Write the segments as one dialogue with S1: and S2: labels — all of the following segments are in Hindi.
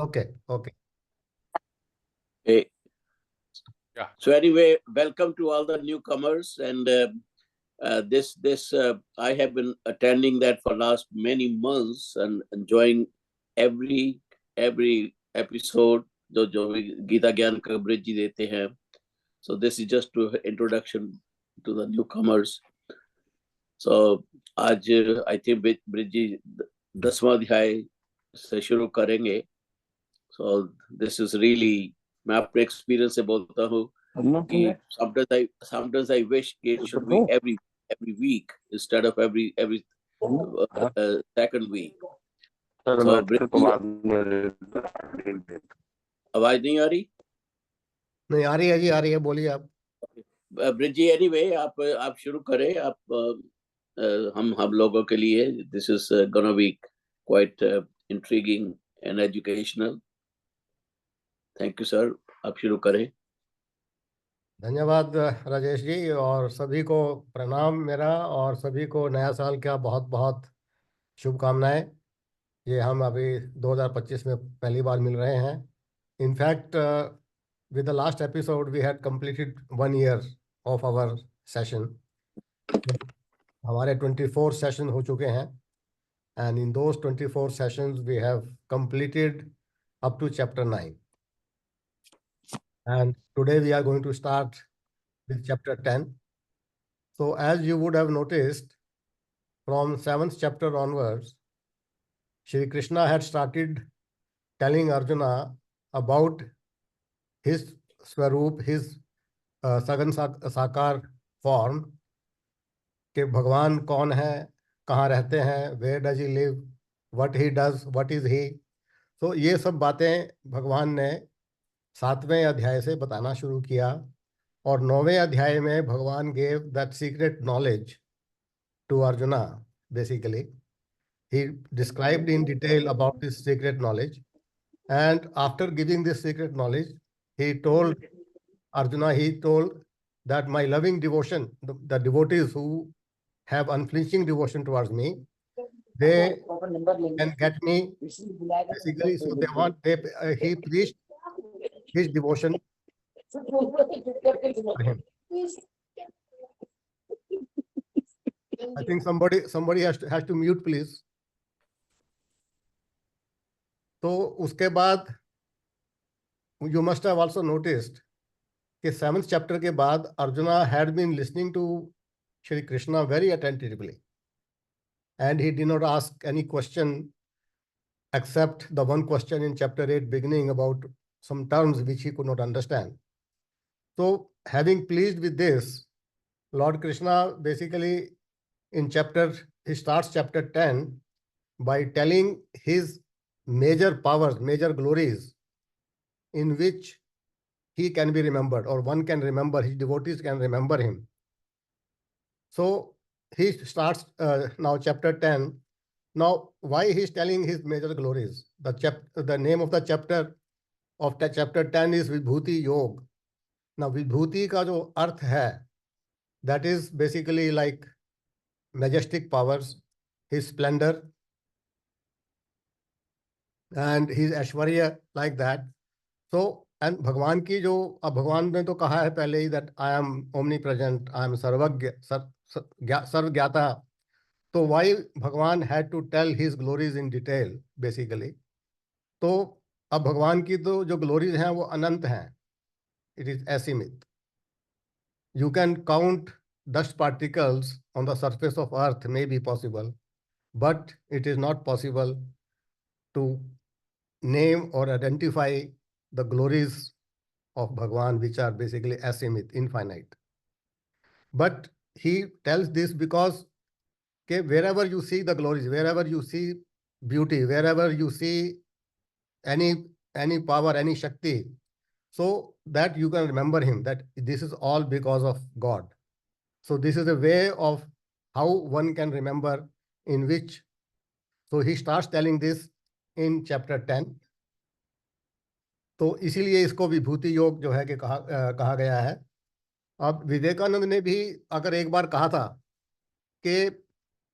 S1: Okay, okay.
S2: Hey.
S3: Yeah.
S2: So anyway, welcome to all the newcomers, and this I have been attending that for last many months and enjoying every episode जो भी गीता ज्ञान coverage जी देते हैं. So this is just to introduction to the newcomers. So आज I think ब्रिज जी 10वां अध्याय से शुरू करेंगे. So this is really, मैं अपने experience से बोलता हूँ कि sometimes I wish it should be every week instead of every second week. So आवाज नहीं आ रही?
S1: नहीं आ रही है जी, आ रही है, बोलिए आप.
S2: ब्रिज जी, anyway आप शुरू करें. आप हम लोगों के लिए this is gonna be quite intriguing and educational. Thank you sir. आप शुरू करें.
S1: धन्यवाद राजेश जी, और सभी को प्रणाम मेरा, और सभी को नया साल का बहुत बहुत शुभकामनाएं. ये हम अभी 2025 में पहली बार मिल रहे हैं. In fact with the last episode we had completed 1 year of our session. हमारे 24 सेशन हो चुके हैं, and in those 24 sessions we have completed up to chapter 9. And today we are going to start with chapter 10. So as you would have noticed, from 7th chapter onwards, Shri Krishna had started telling Arjuna about his Swaroop, his Sagan Sakar form, कि भगवान कौन है, कहाँ रहते हैं, where does he live, what he does, what is he. तो ये सब बातें भगवान ने 7वें अध्याय से बताना शुरू किया, और 9वें अध्याय में भगवान gave that secret knowledge to Arjuna. Basically he described in detail about this secret knowledge, and after giving this secret knowledge he told Arjuna, he told that my loving devotion, the devotees who have unflinching devotion towards me, they can get me basically. So he preached his devotion for him. I think somebody has to mute, please. तो उसके बाद you must have also noticed कि 7th chapter के बाद Arjuna had been listening to Shri Krishna very attentively, and he did not ask any question except the one question in chapter 8 beginning about some terms which he could not understand. So having pleased with this, Lord Krishna basically he starts chapter 10 by telling his major powers, major glories, in which he can be remembered, or one can remember, his devotees can remember him. So he starts now chapter 10. Now, why he is telling his major glories? The name of the chapter chapter 10 is Vibhuti Yog. Now, Vibhuti का जो अर्थ है, that is basically like majestic powers, his splendor, and his Aishwarya, like that. So, and भगवान की जो, अब भगवान ने तो कहा है पहले ही that I am omnipresent, I am सर्वज्ञ, सर्वज्ञाता. तो why भगवान had to tell his glories in detail basically? तो अब भगवान की तो जो ग्लोरीज हैं वो अनंत हैं. It is asimit. You can count dust particles on the surface of earth, may be possible, but it is not possible to name or identify the glories of Bhagwan, which are basically asimit, infinite. But he tells this because wherever you see the glories, wherever you see beauty, wherever you see any power, any Shakti, so that you can remember him, that this is all because of God. So this is a way of how one can remember, in which, so he starts telling this in chapter 10. तो इसीलिए इसको विभूति योग जो है कि कहा गया है. अब विवेकानंद ने भी अगर एक बार कहा था कि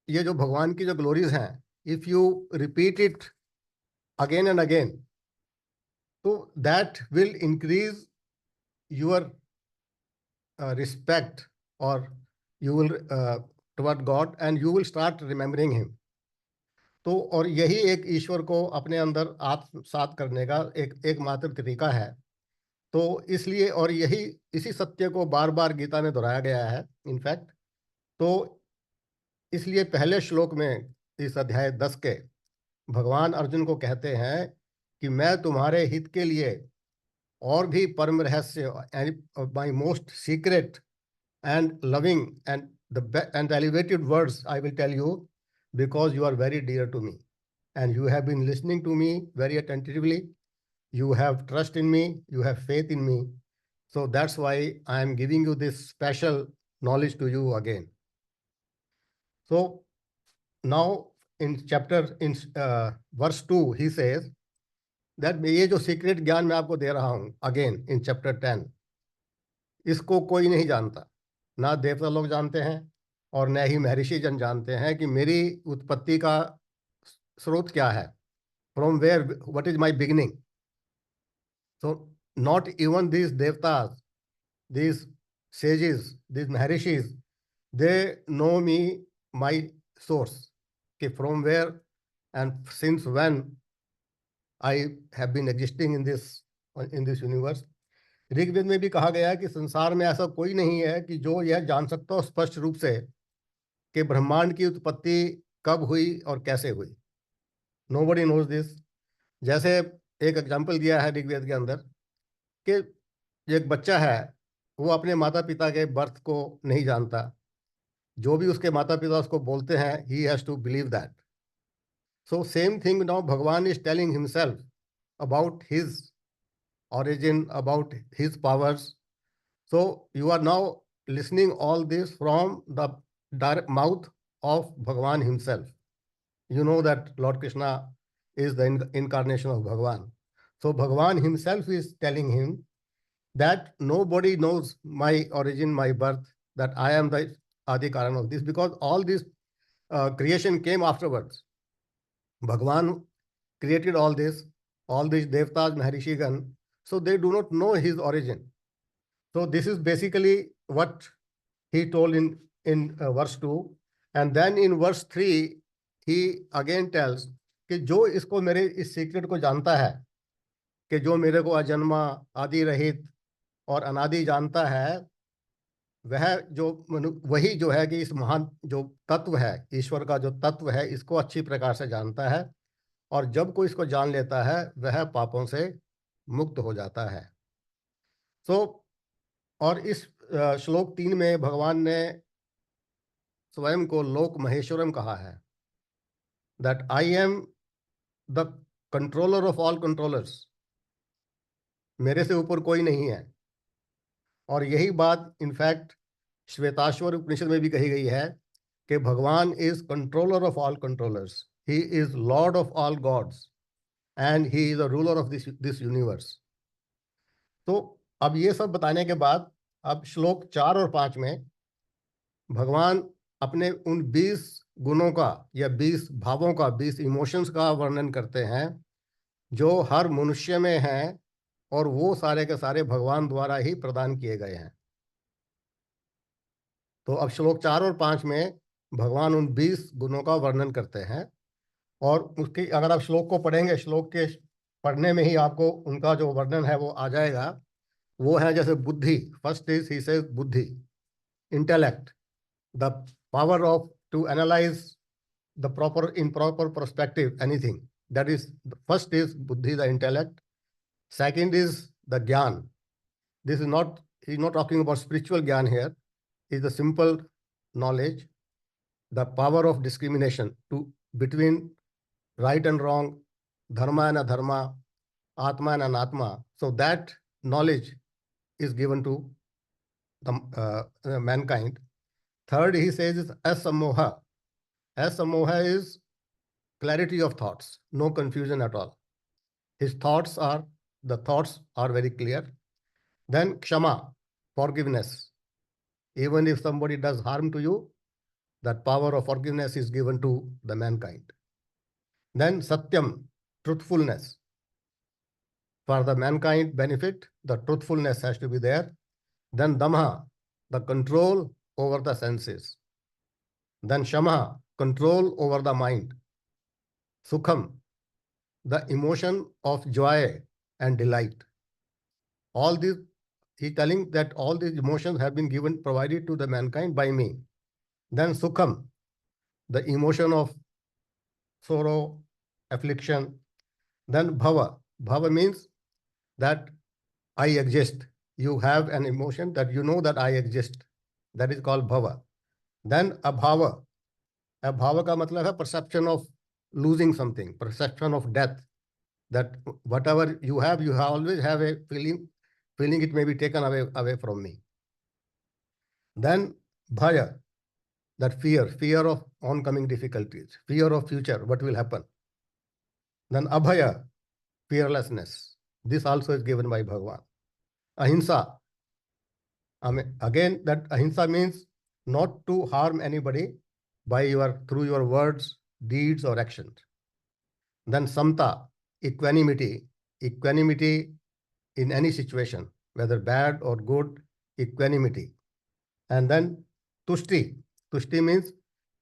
S1: ये जो भगवान की जो ग्लोरीज हैं, if you repeat it again and again, So that will increase your respect, or you will toward God, and you will start remembering him. तो और यही एक ईश्वर को अपने अंदर आत्मसात करने का एकमात्र तरीका है। तो इसलिए, और यही इसी सत्य को बार बार गीता में दोहराया गया है इनफैक्ट। तो इसलिए पहले श्लोक में इस अध्याय 10 के भगवान अर्जुन को कहते हैं कि मैं तुम्हारे हित के लिए और भी परम रहस्य, my most secret and loving and elevated words I will tell you, because you are very dear to me and you have been listening to me very attentively. You have trust in me, you have faith in me. So that's why I am giving you this special knowledge to you again. So now in verse 2 he says that ये जो सीक्रेट ज्ञान मैं आपको दे रहा हूं अगेन इन चैप्टर 10, इसको कोई नहीं जानता, ना देवता लोग जानते हैं और न ही महर्षि जन जानते हैं कि मेरी उत्पत्ति का स्रोत क्या है, from where, what is my beginning. So not even these देवतास, दीज सेजेस, दीज महर्षिज, they know me my source, कि from where and since when I have been existing in this universe. Rigveda में भी कहा गया है कि संसार में ऐसा कोई नहीं है कि जो यह जान सकता हो स्पष्ट रूप से कि ब्रह्मांड की उत्पत्ति कब हुई और कैसे हुई. Nobody knows this. जैसे एक एग्जांपल दिया है ऋग्वेद के अंदर कि एक बच्चा है, वो अपने माता पिता के बर्थ को नहीं जानता, जो भी उसके माता पिता उसको बोलते हैं he has to believe that. So same thing now Bhagwan is telling himself about his origin, about his powers. So you are now listening all this from the direct mouth of Bhagavan himself. You know that Lord Krishna is the incarnation of Bhagavan. So Bhagavan himself is telling him that nobody knows my origin, my birth, that I am the Adi Karan of this, because all this creation came afterwards. Bhagavan created all this, all these devtas, Maharishigan, so they do not know his origin. So this is basically what he told in verse 2. And then in verse 3 he again tells कि जो इसको मेरे इस सीक्रेट को जानता है, कि जो मेरे को अजन्मा, आदि रहित और अनादि जानता है, वह जो वही जो है कि इस महान जो तत्व है, ईश्वर का जो तत्व है, इसको अच्छी प्रकार से जानता है, और जब कोई इसको जान लेता है वह पापों से मुक्त हो जाता है. सो और इस श्लोक 3 में भगवान ने स्वयं को लोक महेश्वरम कहा है, that I am the controller of all controllers. मेरे से ऊपर कोई नहीं है. और यही बात इनफैक्ट श्वेताश्वर उपनिषद में भी कही गई है कि भगवान is controller of all controllers, he is Lord of all gods and he is the ruler of this universe. तो अब ये सब बताने के बाद अब श्लोक 4 और 5 में भगवान अपने उन 20 गुणों का या 20 भावों का, 20 इमोशंस का वर्णन करते हैं जो हर मनुष्य में हैं, और वो सारे के सारे भगवान द्वारा ही प्रदान किए गए हैं. तो अब श्लोक 4 और 5 में भगवान उन 20 गुणों का वर्णन करते हैं, और उसकी अगर आप श्लोक को पढ़ेंगे, श्लोक के पढ़ने में ही आपको उनका जो वर्णन है वो आ जाएगा. वो है जैसे बुद्धि. First is he says buddhi, intellect, the power of to analyse the proper in proper perspective anything. That is first is buddhi, the intellect. Second is the gyan. This is not, he is not talking about spiritual gyan here, is the simple knowledge. The power of discrimination to between right and wrong, dharma and adharma, atma and anatma. So that knowledge is given to the mankind. Third, he says is asamoha. Asamoha is clarity of thoughts, no confusion at all. His thoughts are very clear. Then kshama, forgiveness. Even if somebody does harm to you, that power of forgiveness is given to the mankind. Then satyam, truthfulness. for the mankind benefit, the truthfulness has to be there. Then Dhamma, the control over the senses. Then Shama, control over the mind. Sukham, the emotion of joy and delight. All these, he telling that all these emotions have been given, provided to the mankind by me. Then Sukham, the emotion of sorrow, affliction. Then Bhava. Bhava means that I exist. You have an emotion that you know that I exist. That is called Bhava. Then Abhava. Abhava ka matlab hai perception of losing something, perception of death. That whatever you have always have a feeling it may be taken away from me. Then Bhaya, that fear of oncoming difficulties, fear of future, what will happen. Then Abhaya, fearlessness. This also is given by Bhagavan. Ahimsa. Again, that ahimsa means not to harm anybody through your words, deeds, or actions. Then Samta, equanimity. Equanimity in any situation, whether bad or good, equanimity. And then Tushti. Tushti means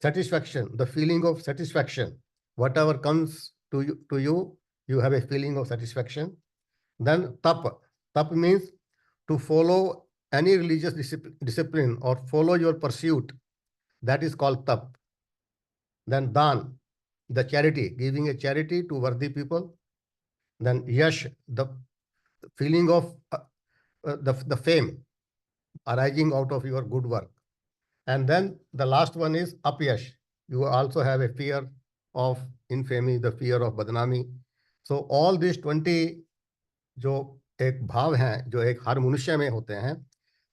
S1: satisfaction, the feeling of satisfaction. Whatever comes to you, you have a feeling of satisfaction. Then Tap. Tap means to follow any religious discipline or follow your pursuit. That is called Tap. Then Dan, the charity, giving a charity to worthy people. Then Yash, the feeling of the fame arising out of your good work. And then the last one is Apyash. You also have a fear of infamy, the fear of badnami. So all these 20 जो एक भाव हैं, जो एक हर मनुष्य में होते हैं,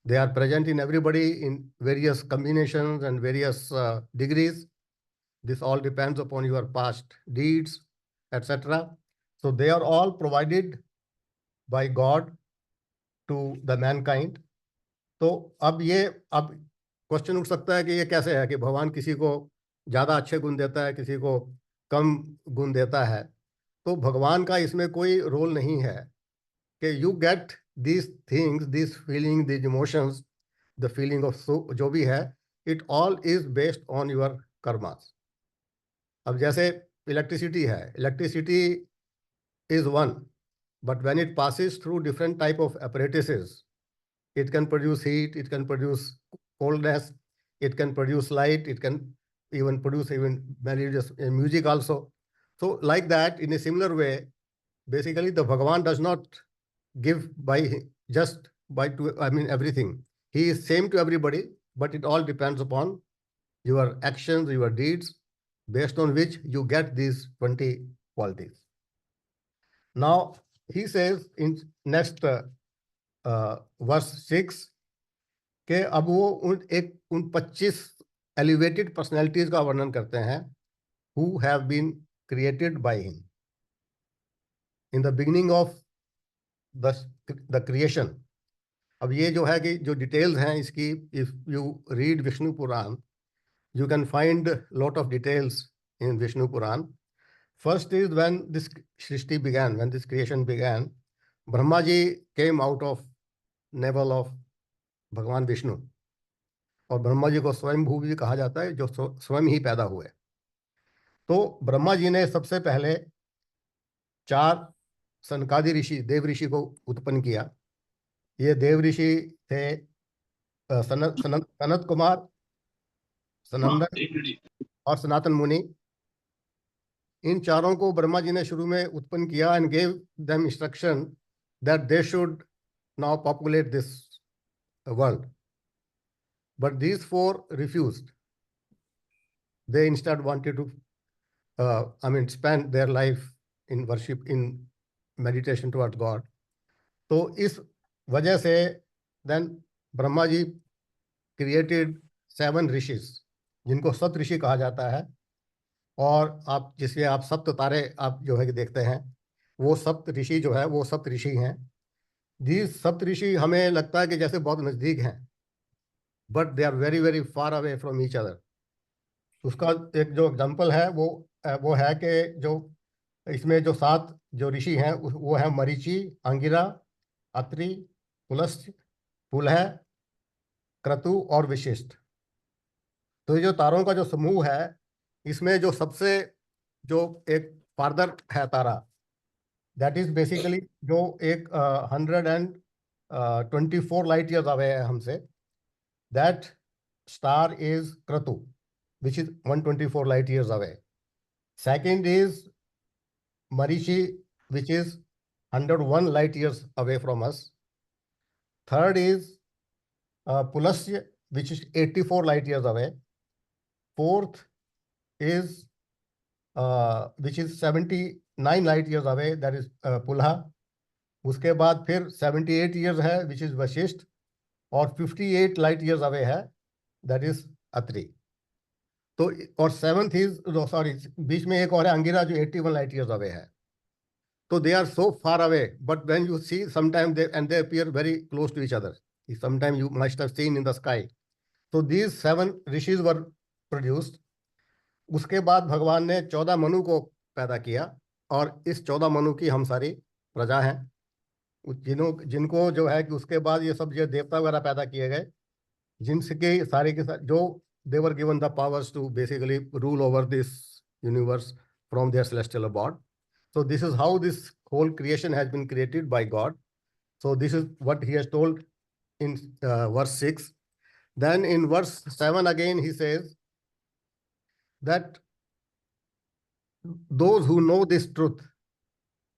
S1: they are present in everybody in various combinations and various degrees. This all depends upon your past deeds, etc. So they are all provided by God to the mankind. तो अब क्वेश्चन उठ सकता है कि ये कैसे है कि भगवान किसी को ज्यादा अच्छे गुण देता है, किसी को कम गुण देता है. तो भगवान का इसमें कोई रोल नहीं है कि you get these things, these feelings, these emotions, the feeling of जो भी है, it all is based on your karmas. अब जैसे इलेक्ट्रिसिटी है, electricity is one, but when it passes through different type of apparatuses, it can produce heat, it can produce coldness, it can produce light, it can even produce melodious music also. So like that, in a similar way, basically the Bhagavan does not give everything. He is same to everybody, but it all depends upon your actions, your deeds, based on which you get these 20 qualities. Now he says in next verse 6 के अब वो उन 25 elevated personalities का वर्णन करते हैं who have been created by him. In the beginning of the creation. अब ये जो है कि जो डिटेल्स हैं इसकी, if you read Vishnu Puran, you can find lot of details in Vishnu Puran. First is when this Srishti began, when this creation began, Brahma ji came out of navel of भगवान विष्णु, और ब्रह्मा जी को स्वयंभू भी कहा जाता है, जो स्वयं ही पैदा हुए. तो ब्रह्मा जी ने सबसे पहले 4 सनकादि ऋषि, देव ऋषि को उत्पन्न किया. ये देव ऋषि थे सनत कुमार, सनंदन और सनातन मुनि. इन चारों को ब्रह्मा जी ने शुरू में उत्पन्न किया and gave them instruction that they should now populate this world. But these 4 refused. They instead wanted to spend their life in worship, in meditation towards God. तो इस वजह से then ब्रह्मा जी created 7 ऋषिस, जिनको सप्त ऋषि कहा जाता है. और जिसके आप सप्त तारे आप जो है कि देखते हैं, वो सप्त ऋषि जो है वो सप्त ऋषि हैं. जी सप्त ऋषि हमें लगता है कि जैसे बहुत नजदीक हैं, but they are very very far away from each other. उसका एक जो एग्जाम्पल है वो है कि जो इसमें जो 7 जो ऋषि हैं वो है मरीचि, अंगिरा, अत्रि, पुलस्त्य, पुलह, क्रतु और विशिष्ट। तो ये जो तारों का जो समूह है, इसमें जो सबसे जो एक फार्दर है तारा, दैट इज बेसिकली जो एक 124 लाइट ईयर्स अवे है हमसे, that star is Kratu, which is 124 light years away. Second is Marichi, which is 101 light years away from us. Third is Pulasya, which is 84 light years away. Fourth is which is 79 light years away, that is Pulha. उसके बाद फिर 78 years है, which is Vashisht, और 58 light years away है, that is Atri. तो और सेवंथ इज, सॉरी, बीच में एक और है अंगिरा जो 81 लाइट ईयर्स अवे है. So they are so far away, but when you see, sometimes they appear very close to each other. Sometimes you must have seen in the sky. So these 7 rishis were produced. उसके बाद भगवान ने 14 मनु को पैदा किया, और इस 14 मनु की हम सारी प्रजा हैं. जिनको जो है कि उसके बाद ये सब जो देवता वगैरह पैदा किए गए, जिनके सारे के साथ जो they were given the powers to basically rule over this universe from their celestial abode. So this is how this whole creation has been created by God. So this is what he has told in verse 6. Then in verse 7 again he says that those who know this truth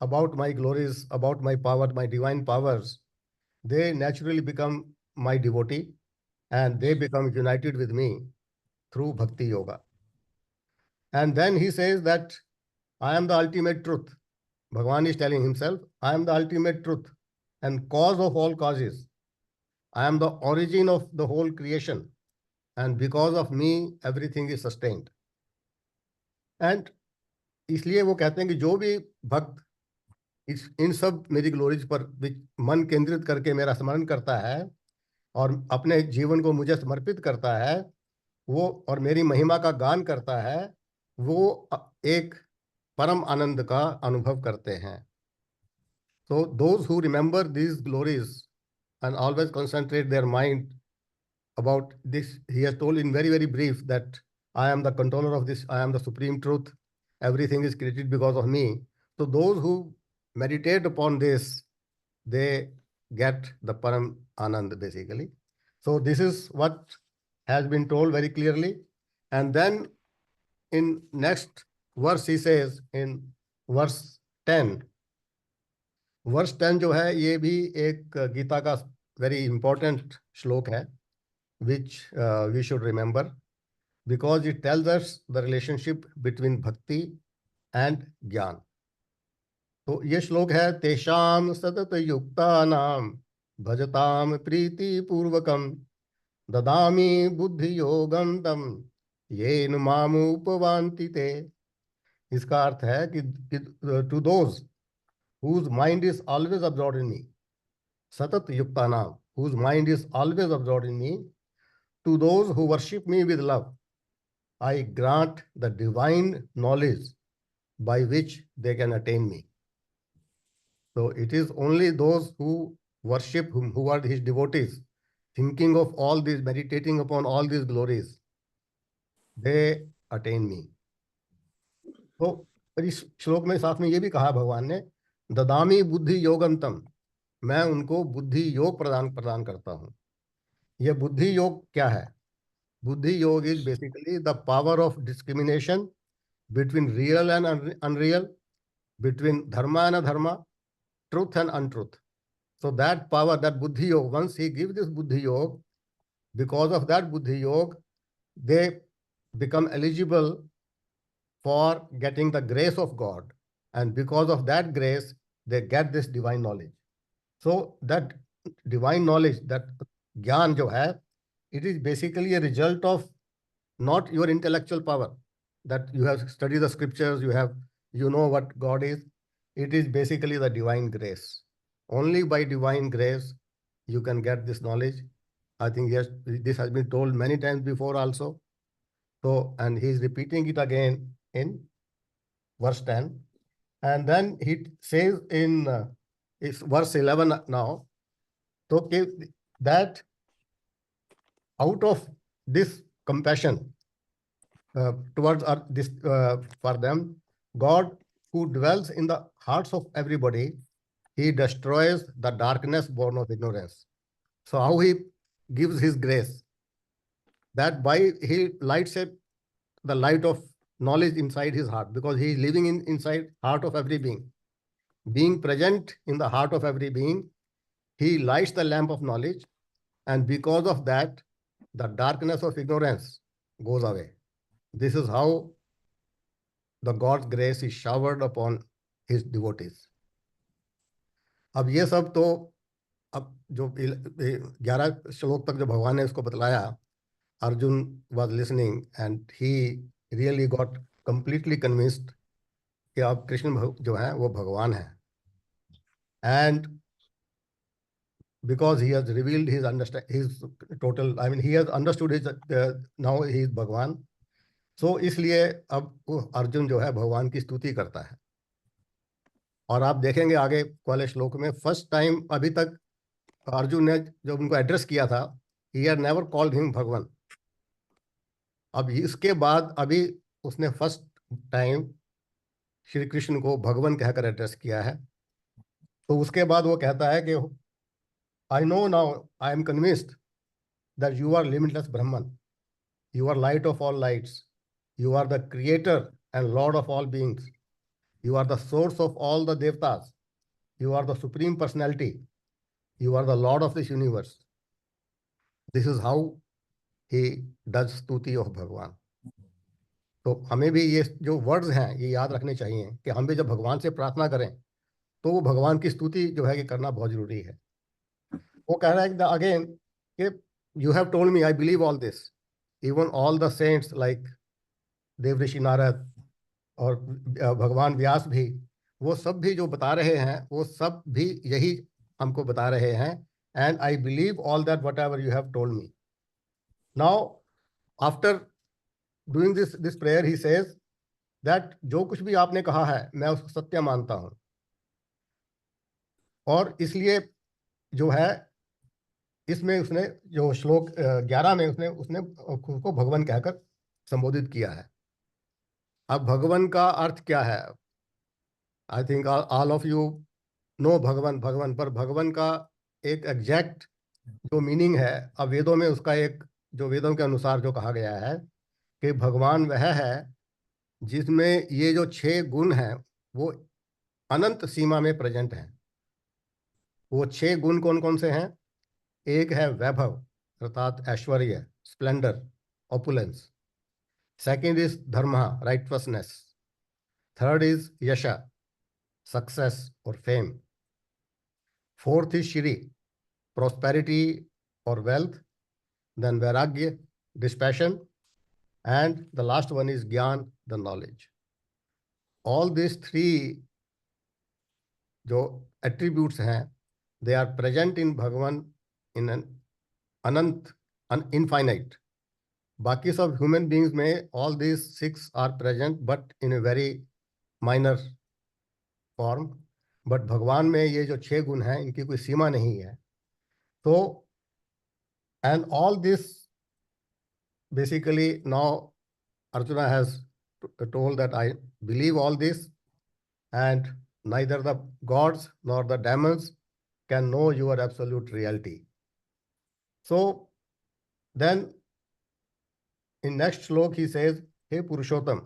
S1: about my glories, about my power, my divine powers, they naturally become my devotee, and they become united with me through bhakti yoga. And then he says that I am the ultimate truth. Bhagavan is telling himself, I am the ultimate truth and cause of all causes. I am the origin of the whole creation, and because of me, everything is sustained. And इसलिए वो कहते हैं कि जो भी भक्त इन सब मेरी ग्लोरीज पर मन केंद्रित करके मेरा स्मरण करता है और अपने जीवन को मुझे समर्पित करता है, वो और मेरी महिमा का गान करता है, वो एक परम आनंद का अनुभव करते हैं. So those who remember these glories and always concentrate their mind about this, he has told in very, very brief that I am the controller of this, I am the supreme truth, everything is created because of me. So those who meditate upon this, they get the param anand basically. So this is what has been told very clearly. And then in next verse he says in verse 10, वर्ष 10 जो है ये भी एक गीता का वेरी इंपॉर्टेंट श्लोक है, which we should remember because it tells us the relationship between bhakti and gyan. तो ये श्लोक है, तेषाम सतत युक्तानाम भजताम प्रीति पूर्वकम ददामि बुद्धि योगम तम येन मामुपवान्ति ते. इसका अर्थ है कि to those whose mind is always absorbed in me, satat yuktanam, whose mind is always absorbed in me, to those who worship me with love, I grant the divine knowledge by which they can attain me. So it is only those who worship him, who are his devotees, thinking of all these, meditating upon all these glories, they attain me. तो इस श्लोक में साथ में ये भी कहा भगवान ने, ददामी बुद्धि योगम तम, मैं उनको बुद्धि योग प्रदान करता हूं. ये बुद्धि योग क्या है? बुद्धि योग is basically the power of discrimination between real and unreal, between Dharma and adharma, truth and untruth. So that power, that buddhi yoga, once he gives this buddhi yoga, because of that buddhi yoga, they become eligible for getting the grace of God. And because of that grace, they get this divine knowledge. So that divine knowledge, that gyan jo hai, it is basically a result of not your intellectual power, that you have studied the scriptures, you know what God is. It is basically the divine grace. Only by divine grace you can get this knowledge. I think yes, this has been told many times before also. So, and he is repeating it again in verse 10. And then he says in it's verse 11 now, so that out of this compassion towards this for them, God who dwells in the hearts of everybody, he destroys the darkness born of ignorance. So how he gives his grace? That by he lights up the light of knowledge inside his heart, because he is living inside heart of every being present in the heart of every being. He lights the lamp of knowledge, and because of that, the darkness of ignorance goes away. This is how the God's grace is showered upon his devotees. अब ये सब तो अब जो 11 श्लोक तक जो भगवान ने उसको बतलाया, Arjun was listening and he really got completely convinced कि अब कृष्ण जो है वो भगवान है. And because he has revealed his total, I mean, he has understood his now he is भगवान. So इसलिए अब वो अर्जुन जो है भगवान की स्तुति करता है. और आप देखेंगे आगे वाले श्लोक में, फर्स्ट टाइम अभी तक अर्जुन ने जब उनको एड्रेस किया था, he had never called him भगवान. अब इसके बाद अभी उसने फर्स्ट टाइम श्री कृष्ण को भगवान कहकर एड्रेस किया है. तो उसके बाद वो कहता है कि I know now, I am convinced that you are limitless Brahman. You are light of all lights. You are the creator and Lord of all beings. You are the source of all the Devtas. You are the supreme personality. You are the Lord of this universe. This is how he does स्तुति of भगवान. तो हमें भी ये जो वर्ड्स हैं ये याद रखने चाहिए कि हम भी जब भगवान से प्रार्थना करें तो वो भगवान की स्तुति जो है कि करना बहुत जरूरी है. वो कह रहा है अगेन कि you have told me, I believe all this. Even all the saints like Devrishi Narad और भगवान व्यास भी, वो सब भी जो बता रहे हैं वो सब भी यही हमको बता रहे हैं. And I believe all that what ever you have told me. Now after doing this prayer he says that जो कुछ भी आपने कहा है मैं उसको सत्य मानता हूं. और इसलिए जो है इसमें उसने जो श्लोक 11 में उसने खुद को भगवान कहकर संबोधित किया है. अब भगवान का अर्थ क्या है? I think all of you know भगवान. पर भगवान का एक एग्जैक्ट जो मीनिंग है, अब वेदों में उसका एक जो वेदों के अनुसार जो कहा गया है कि भगवान वह है जिसमें ये जो 6 गुण हैं वो अनंत सीमा में प्रेजेंट हैं. वो 6 गुण कौन कौन से हैं? एक है वैभव अर्थात ऐश्वर्य, स्प्लेंडर, ऑपुलेंस. सेकंड इज धर्म, राइटफसनेस. थर्ड इज यशा, सक्सेस और fame. Fourth is Shri, prosperity और वेल्थ. देन वैराग्य, dispassion. And the last one is ज्ञान, द नॉलेज. ऑल दिस 3 जो एट्रीब्यूट्स हैं दे आर प्रेजेंट इन भगवान in an अनंत, infinite. बाकी सब ह्यूमन बींग्स में all these 6 are present but in a very minor form. But भगवान में ये जो 6 गुण हैं इनकी कोई सीमा नहीं है. तो and all this basically now Arjuna has told that I believe all this, and neither the gods nor the demons can know your absolute reality. So then in next श्लोक he says, हे पुरुषोत्तम.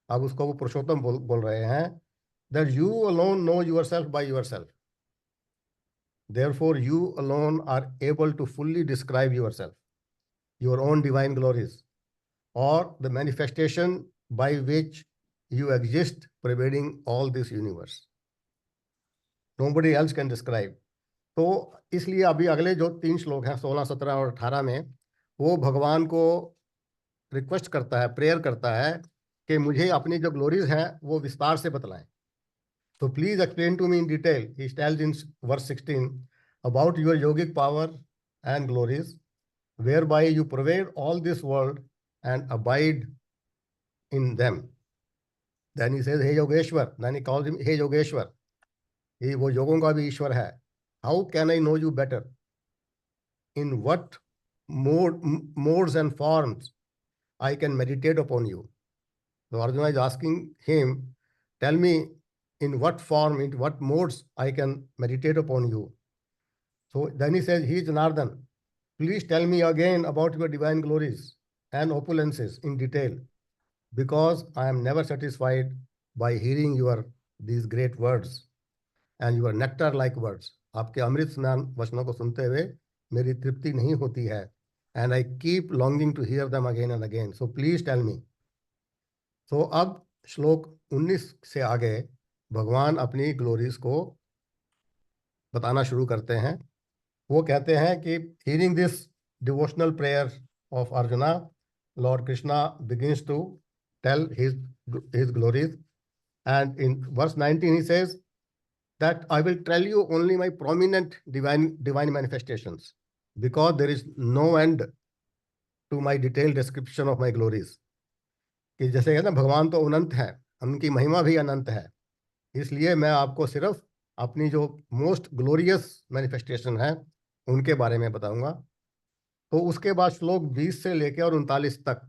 S1: अब उसको वो पुरुषोत्तम बोल रहे हैं. That you alone know yourself by yourself. Therefore you alone are able to fully describe yourself, your own divine glories, or the manifestation by which you exist pervading all this universe. Nobody else can describe. तो इसलिए अभी अगले जो 3 श्लोक हैं 16, 17 और 18 में वो भगवान को रिक्वेस्ट करता है, प्रेयर करता है कि मुझे अपनी जो ग्लोरीज हैं वो विस्तार से बतलाएं. तो please explain to me in detail. He tells in verse 16 about your yogic power and glories whereby you pervade all this world and abide in them. Then he says, "Hey Yogeshwar." Then he calls him, "Hey Yogeshwar." वो योगों का भी ईश्वर है. How can I know you better? In what modes and forms I can meditate upon you? So Arjuna is asking him, tell me in what form, in what modes I can meditate upon you. So then he says, he is Janardhan. Please tell me again about your divine glories and opulences in detail, because I am never satisfied by hearing these great words and your nectar-like words. आपके अमृत स्नान वचनों को सुनते हुए मेरी तृप्ति नहीं होती है. And I keep longing to hear them again and again. So please tell me. So अब श्लोक 19 से आगे भगवान अपनी ग्लोरीज को बताना शुरू करते हैं. वो कहते हैं कि hearing this devotional prayer of Arjuna, Lord Krishna begins to tell his glories. And in verse 19 he says that I will tell you only my prominent divine manifestations, because there is no end to my detailed description of my glories. कि जैसे कहते हैं भगवान तो अनंत है, उनकी महिमा भी अनंत है, इसलिए मैं आपको सिर्फ अपनी जो मोस्ट ग्लोरियस मैनिफेस्टेशन है उनके बारे में बताऊंगा. तो उसके बाद श्लोक 20 से लेकर और 39 तक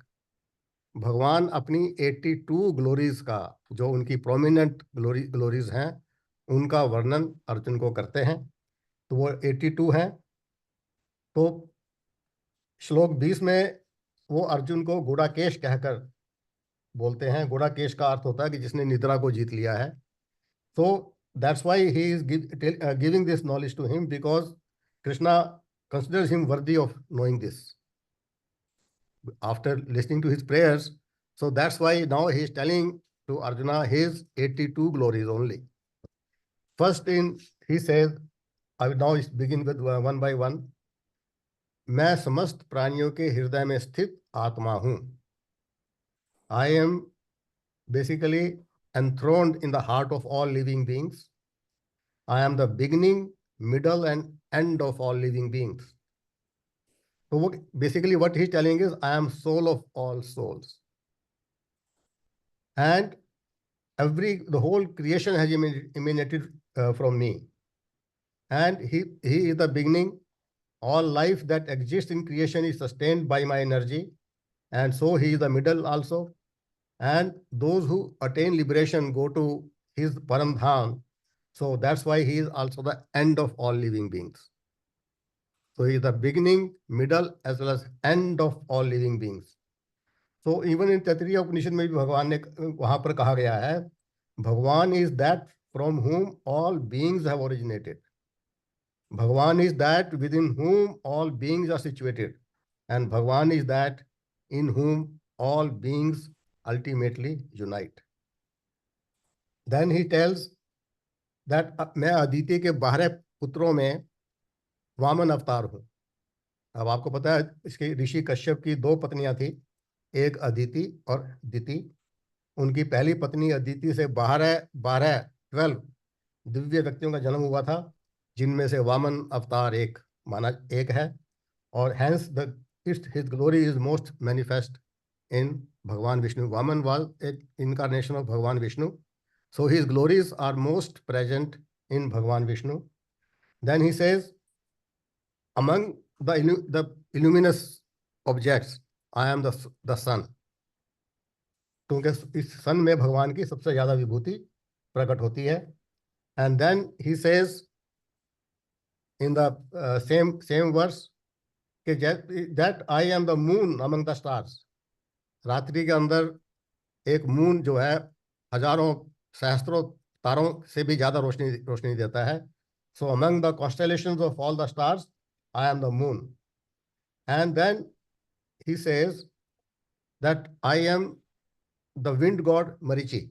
S1: भगवान अपनी 82 ग्लोरीज का, जो उनकी प्रोमिनेंट ग्लोरीज हैं, उनका वर्णन अर्जुन को करते हैं. तो वो 82 हैं. तो श्लोक 20 में वो अर्जुन को गुड़ाकेश कहकर बोलते हैं. गुड़ाकेश का अर्थ होता है कि जिसने निद्रा को जीत लिया है. So that's why he is giving this knowledge to him, because Krishna considers him worthy of knowing this after listening to his prayers. So that's why now he is telling to Arjuna his 82 glories only. First he says, I will now begin with one by one. मैं समस्त प्राणियों के हृदय में स्थित आत्मा हूं. I am basically enthroned in the heart of all living beings. I am the beginning, middle, and end of all living beings. So basically what he's telling is, I am soul of all souls. And the whole creation has emanated from me. And he is the beginning. All life that exists in creation is sustained by my energy. And so he is the middle also. And those who attain liberation go to his Param Dham. So that's why he is also the end of all living beings. So he is the beginning, middle, as well as end of all living beings. So even in Taittiriya Upanishad में भी भगवान ने वहां पर कहा गया है, भगवान is that from whom all beings have originated. Bhagavan is that within whom all beings are situated. And Bhagavan is that in whom all beings ultimately unite. Then he tells that मैं अदिति के 12 पुत्रों में वामन अवतार हूं. अब आपको पता है इसके ऋषि कश्यप की 2 पत्नियां थी, एक अदिति और दिति. उनकी पहली पत्नी अदिति से 12 दिव्य व्यक्तियों का जन्म हुआ था, जिनमें से वामन अवतार एक है. और hence his glory is most manifest in Bhagavan Vishnu. Vaman was an incarnation of Bhagavan Vishnu. So his glories are most present in Bhagavan Vishnu. Then he says, among the luminous objects, I am the sun. क्योंकि इस सन में भगवान की सबसे ज्यादा विभूति प्रकट होती है. And then he says in the same verse that I am the moon among the stars. रात्रि के अंदर एक मून जो है हजारों सहस्त्रों तारों से भी ज्यादा रोशनी देता है. So among the constellations of all the stars, I am the moon. And then he says that I am the wind god Marichi.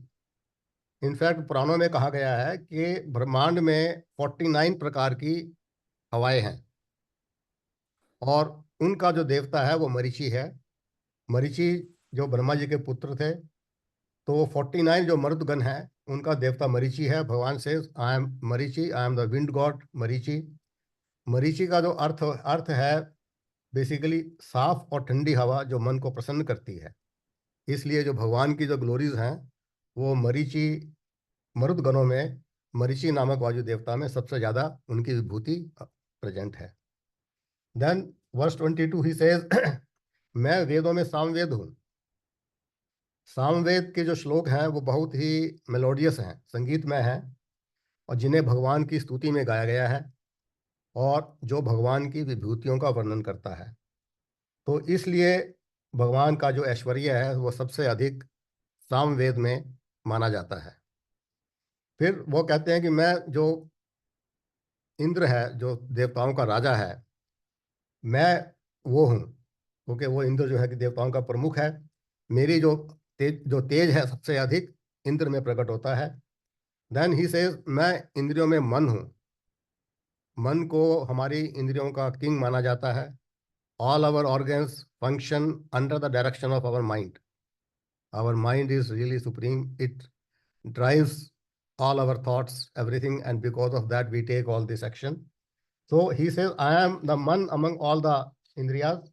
S1: In fact, पुराणों में कहा गया है कि ब्रह्मांड में 49 प्रकार की हवाएं हैं, और उनका जो देवता है वो मरीचि है. मरीचि जो ब्रह्मा जी के पुत्र थे, तो 49 जो मर्दगण हैं उनका देवता मरीचि है. भगवान से I am Marichi, I am the wind God Marichi. Marichi का जो अर्थ है बेसिकली साफ और ठंडी हवा जो मन को प्रसन्न करती है. इसलिए जो भगवान की जो ग्लोरीज हैं वो मरीचि मरुद गणों में मरीचि नामक वायु देवता में सबसे ज्यादा उनकी विभूति प्रेजेंट है। देन वर्स 22 ही सेज मैं वेदों में सामवेद हूँ। सामवेद के जो श्लोक हैं वो बहुत ही मेलोडियस हैं, संगीतमय हैं, और जिन्हें भगवान की स्तुति में गाया गया है और जो भगवान की विभूतियों का वर्णन करता है। तो इसलिए भगवान का जो ऐश्वर्य है वो सबसे अधिक सामवेद में माना जाता है। फिर वो कहते हैं कि मैं जो इंद्र है, जो देवताओं का राजा है, मैं वो हूँ, क्योंकि वो इंद्र जो है कि देवताओं का प्रमुख है। मेरी जो तेज है सबसे अधिक इंद्र में प्रकट होता है। देन ही सेज मैं इंद्रियों में मन हूँ। मन को हमारी इंद्रियों का किंग माना जाता है। All our organs function under the direction of our mind. Our mind is really supreme, it drives all our thoughts, everything, and because of that we take all this action. So he says, I am the man among all the indriyas.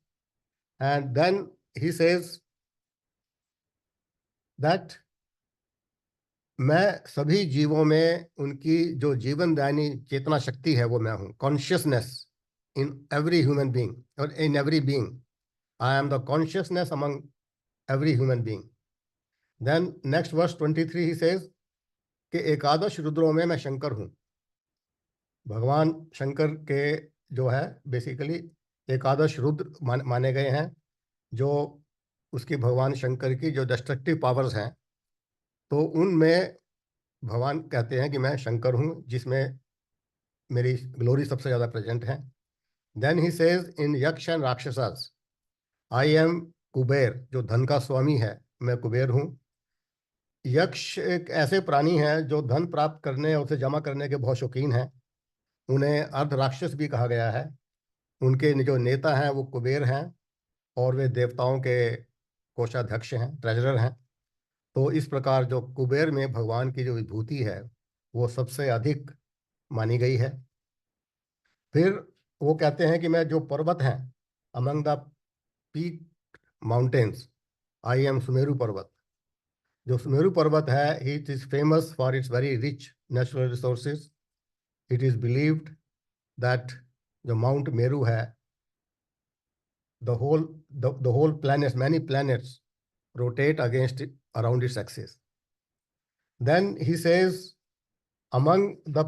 S1: And then he says that मैं सभी जीवों में उनकी जो जीवनदायिनी चेतना शक्ति है वो मैं हूँ। Consciousness in every human being और in every being, I am the consciousness among every human being. Then next verse 23 he says कि एकादश रुद्रों में मैं शंकर हूँ। भगवान शंकर के जो है बेसिकली एकादश रुद्र माने गए हैं, जो उसकी भगवान शंकर की जो डिस्ट्रक्टिव पावर्स हैं, तो उनमें भगवान कहते हैं कि मैं शंकर हूँ, जिसमें मेरी ग्लोरी सबसे ज़्यादा प्रेजेंट है। देन ही सेज इन यक्ष एंड राक्षसास आई एम कुबेर, जो धन का स्वामी है, मैं कुबेर हूँ। यक्ष एक ऐसे प्राणी हैं जो धन प्राप्त करने और उसे जमा करने के बहुत शौकीन हैं। उन्हें अर्ध राक्षस भी कहा गया है। उनके जो नेता हैं वो कुबेर हैं और वे देवताओं के कोषाध्यक्ष हैं, ट्रेजरर हैं। तो इस प्रकार जो कुबेर में भगवान की जो विभूति है वो सबसे अधिक मानी गई है। फिर वो कहते हैं कि मैं जो पर्वत हैं, among the peak mountains I am Sumeru पर्वत। जो सुमेरु पर्वत है, it is famous for its very rich natural resources. It is believed that जो माउंट मेरू है, the whole planets, many planets rotate against it, around its axis. Then he says among the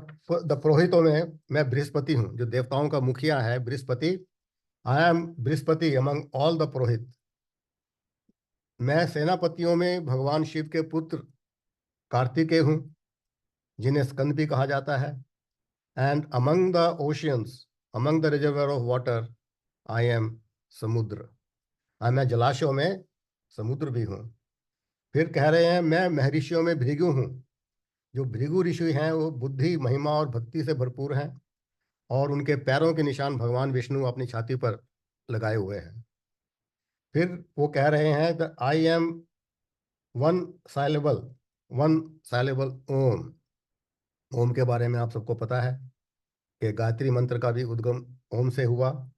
S1: पुरोहितों में मैं बृहस्पति हूँ, जो देवताओं का मुखिया है Brihaspati. I am Brihaspati among all the पुरोहित। मैं सेनापतियों में भगवान शिव के पुत्र कार्तिकेय हूँ, जिन्हें स्कंद भी कहा जाता है। And among the oceans, among the reservoir of water, I am समुद्र। मैं जलाशयों में समुद्र भी हूँ। फिर कह रहे हैं मैं महर्षियों में भृगु हूँ। जो भृगु ऋषि हैं वो बुद्धि, महिमा और भक्ति से भरपूर हैं, और उनके पैरों के निशान भगवान विष्णु अपनी छाती पर लगाए हुए हैं। फिर वो कह रहे हैं the I am one syllable Om. Om के बारे में आप सबको पता है कि गायत्री मंत्र का भी उद्गम ओम से हुआ,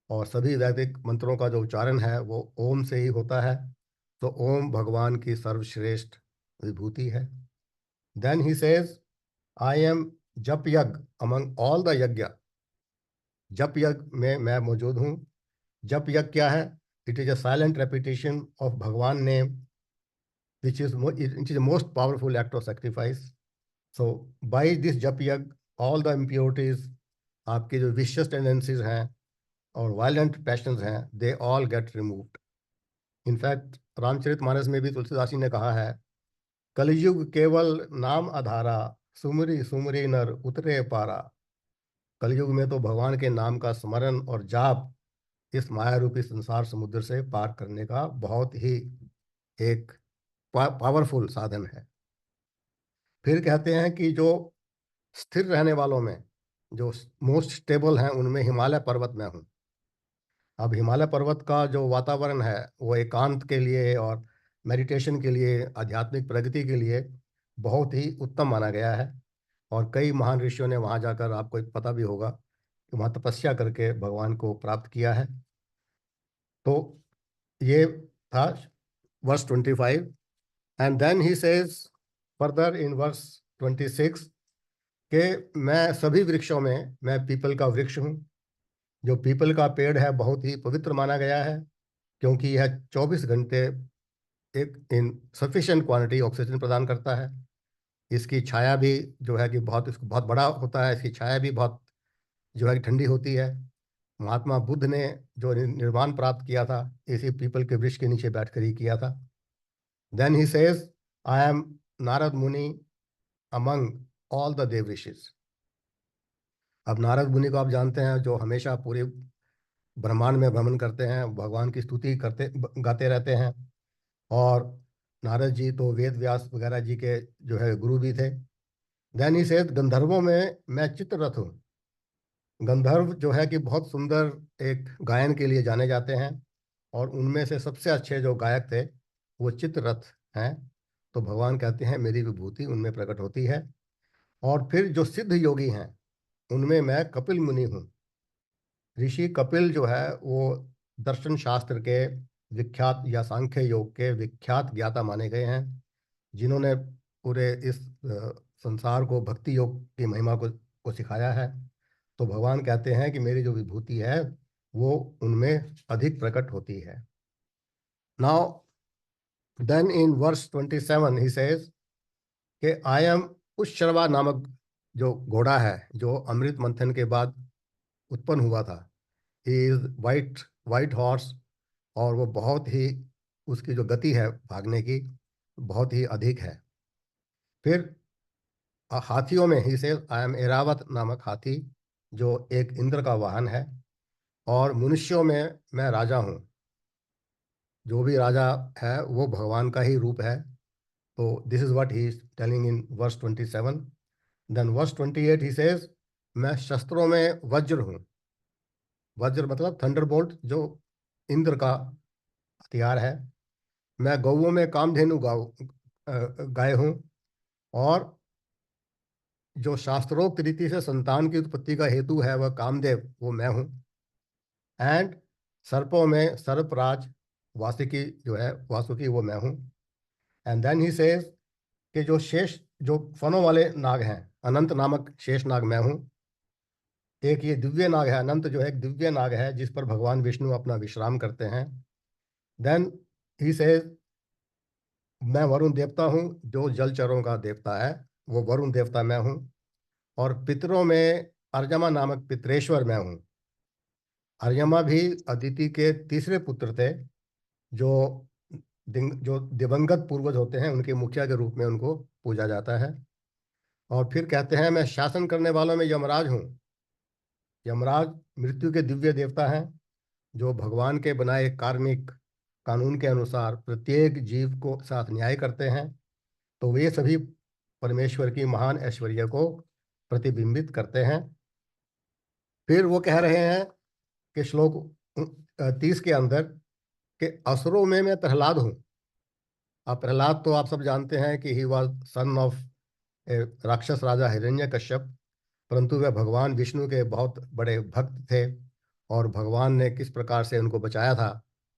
S1: और सभी वैदिक मंत्रों का जो उच्चारण है वो ओम से ही होता है। तो ओम भगवान की सर्वश्रेष्ठ विभूति है। Then he says I am japa yajna among all the यज्ञ। जप यज्ञ में मैं मौजूद हूँ। जप यज्ञ क्या है? It is a silent repetition of भगवान name which is the most powerful act of sacrifice. So by this jap yag, all the impurities, आपकी जो vicious tendencies हैं और वायलेंट पैशंस हैं, they all get removed. In fact Ramcharitmanas में भी तुलसीदास जी ने कहा है, कलयुग केवल नाम आधारा, सुमरी सुमरी नर उतरे पारा। कलयुग में तो भगवान के नाम का स्मरण और जाप इस माया रूपी संसार समुद्र से पार करने का बहुत ही एक पावरफुल साधन है। फिर कहते हैं कि जो स्थिर रहने वालों में जो मोस्ट स्टेबल हैं उनमें हिमालय पर्वत में हूँ। अब हिमालय पर्वत का जो वातावरण है वो एकांत के लिए और मेडिटेशन के लिए, आध्यात्मिक प्रगति के लिए बहुत ही उत्तम माना गया है, और कई महान ऋषियों ने वहाँ जाकर, आपको पता भी होगा कि वहाँ तपस्या करके भगवान को प्राप्त किया है। तो ये था verse 25। And then he says further in verse 26 के मैं सभी वृक्षों में मैं पीपल का वृक्ष हूँ। जो पीपल का पेड़ है बहुत ही पवित्र माना गया है, क्योंकि यह 24 घंटे एक इन सफिशिएंट क्वांटिटी ऑक्सीजन प्रदान करता है। इसकी छाया भी जो है कि इसको बहुत बड़ा होता है, इसकी छाया भी बहुत जो है कि ठंडी होती है। महात्मा बुद्ध ने जो निर्वाण प्राप्त किया था इसी पीपल के वृक्ष के नीचे बैठकर ही किया था। Then he says, I am Narad Muni among all the deva rishis. अब नारद मुनि को आप जानते हैं, जो हमेशा पूरे ब्रह्मांड में भ्रमण करते हैं, भगवान की स्तुति करते गाते रहते हैं। और नारद जी तो वेद व्यास वगैरह जी के जो है गुरु भी थे। देन ही सेज, गंधर्वों में मैं चित्ररथ हूँ। गंधर्व जो है कि बहुत सुंदर एक गायन के लिए जाने जाते हैं, और उनमें से सबसे अच्छे जो गायक थे वो चित्ररथ हैं। तो भगवान कहते हैं मेरी विभूति उनमें प्रकट होती है। और फिर जो सिद्ध योगी हैं उनमें मैं कपिल मुनि हूँ। ऋषि कपिल जो है वो दर्शन शास्त्र के विख्यात या सांख्य योग के विख्यात ज्ञाता माने गए हैं, जिन्होंने पूरे इस संसार को भक्ति योग की महिमा को सिखाया है। तो भगवान कहते हैं कि मेरी जो विभूति है वो उनमें अधिक प्रकट होती है। Now then in verse 27 he says कि आई एम उश्चरवा नामक जो घोड़ा है जो अमृत मंथन के बाद उत्पन्न हुआ था। ही इज वाइट हॉर्स, और वो बहुत ही उसकी जो गति है भागने की बहुत ही अधिक है। फिर हाथियों में ही सेज आई एम एरावत नामक हाथी जो एक इंद्र का वाहन है। और मनुष्यों में मैं राजा हूँ। जो भी राजा है वो भगवान का ही रूप है। तो this is what he is telling in verse 27। Then verse 28 he says, मैं शस्त्रों में वज्र हूँ। वज्र मतलब थंडरबोल्ट, जो इंद्र का हथियार है। मैं गौओं में कामधेनु गाय हूँ। और जो शास्त्रोक्त रीति से संतान की उत्पत्ति का हेतु है वह कामदेव, वो मैं हूँ। एंड सर्पों में सर्पराज वासुकी जो है वासुकी, वो मैं हूँ। एंड देन ही सेज कि जो शेष जो फनों वाले नाग हैं, अनंत नामक शेष नाग मैं हूँ। एक ये दिव्य नाग है, अनंत जो है एक दिव्य नाग है जिस पर भगवान विष्णु अपना विश्राम करते हैं। देन ही सेज, मैं वरुण देवता हूँ, जो जलचरों का देवता है वो वरुण देवता मैं हूँ। और पितरों में अर्यमा नामक पितरेश्वर मैं हूँ। अर्यमा भी अदिति के तीसरे पुत्र थे, जो जो दिवंगत पूर्वज होते हैं उनके मुखिया के रूप में उनको पूजा जाता है। और फिर कहते हैं मैं शासन करने वालों में यमराज हूँ। यमराज मृत्यु के दिव्य देवता हैं, जो भगवान के बनाए कार्मिक कानून के अनुसार प्रत्येक जीव को साथ न्याय करते हैं। तो वे सभी परमेश्वर की महान ऐश्वर्य को प्रतिबिंबित करते हैं। फिर वो कह रहे हैं कि श्लोक 30 के अंदर कि असुरों में मैं प्रहलाद हूँ। अब प्रहलाद तो आप सब जानते हैं कि ही वॉज सन ऑफ राक्षस राजा हिरण्यकश्यप, परंतु वे भगवान विष्णु के बहुत बड़े भक्त थे, और भगवान ने किस प्रकार से उनको बचाया था